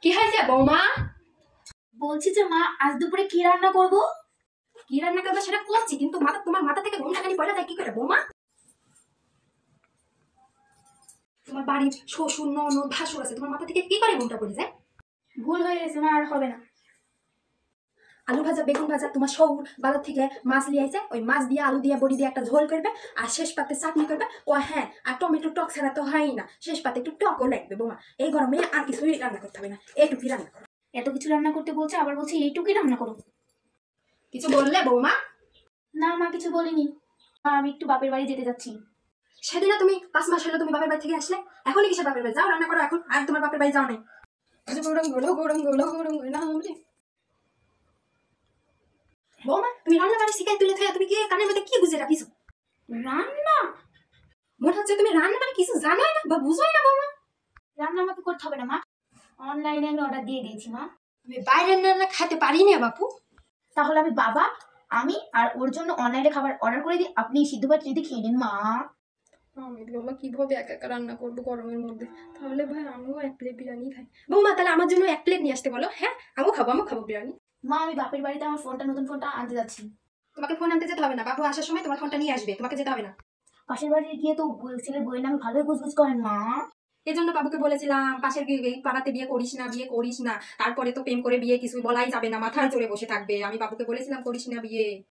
কি হয়েছে বৌমা? বলছি যে মা আজ দুপুরে কি রান্না করব? কি রান্না করবে সেটা করছি, কিন্তু তোমার মাথা থেকে ঘুমটা খালি পড়ে যায় কি করে বৌমা? তোমার বাড়ির শ্বশুর ননদ ভাসুর আছে, তোমার মাথা থেকে কি করে ঘুমটা পড়ে যায়? ভুল হয়ে গেছে মা, আর হবে না। আলু ভাজা বেগুন ভাজা তোমার শহুর বাজার থেকে মাছ নিয়ে আইছে, ওই মাছ দিয়ে আলু দিয়ে বড়ি দিয়ে একটা ঝোল করবে, আর শেষ পাতে চাটনি করবে। ও হ্যাঁ, আর টমেটো টক ছাড়া তো হয়ই না, শেষ পাতে একটু টকও লাগবে বৌমা। এই গরমে আর কিছুই রান্না করতে হবে না, এইটুকুই রান্না করো। এত কিছু রান্না করতে বলছে, আবার বলছে এইটুকুই রান্না করো। কিছু বললে বৌমা? না মা, কিছু বলিনি। আমি একটু বাপের বাড়ি যেতে যাচ্ছি। সেদিন তুমি 5 মাস হলো তুমি বাপের বাড়ি থেকে আসলে, এখনই কিসের বাপের বাড়ি? যাও রান্না করো এখন, আর তোমার বাপের বাড়ি যাও নাই। বৌমা তুমি রান্না বাড়ি শিখাই তুলে থাকে, তুমি কি কানের মধ্যে কি বুঝে রাখিস? রান্না? মনে হচ্ছে তুমি রান্না মানে কিছু জানোই না বা বুঝোই না বৌমা। রান্না আমাকে করতে হবে না মা, অনলাইনে আমি অর্ডার দিয়ে দিয়েছি মা। আমি বাইরের রান্না খেতে পারি না বাপু। তাহলে আমি আর ওর জন্য অনলাইনে খাবার অর্ডার করে দিই, আপনি সিদ্ধ ভাত রেঁধে খেয়ে নিন মা। আমি বাবা কিভাবে একা একা রান্না করবো গরমের মধ্যে? তাহলে ভাই আমিও 1 প্লেট বিরিয়ানি খাই। বৌমা তাহলে আমার জন্য 1 প্লেট নিয়ে আসতে বলো। হ্যাঁ আমিও খাবো বিরিয়ানি। মা আমি বাপের বাড়িতে আমার নতুন ফোনটা আনতে যাচ্ছি। তোমাকে ফোন আনতে যেতে হবে না, বাবু আসার সময় তোমার ফোনটা নিয়ে আসবে, তোমাকে যেতে হবে না। পাশের বাড়ি গিয়ে তো ছেলের বইয়ের নামে ভালোই গুজগুজ করেন মা। এই জন্য বাবুকে বলেছিলাম পাশের এই পাড়াতে বিয়ে করিস না, তারপরে তো প্রেম করে বিয়ে কিছুই বলাই যাবে না, মাথায় চড়ে বসে থাকবে। আমি বাবুকে বলেছিলাম করিস না বিয়ে।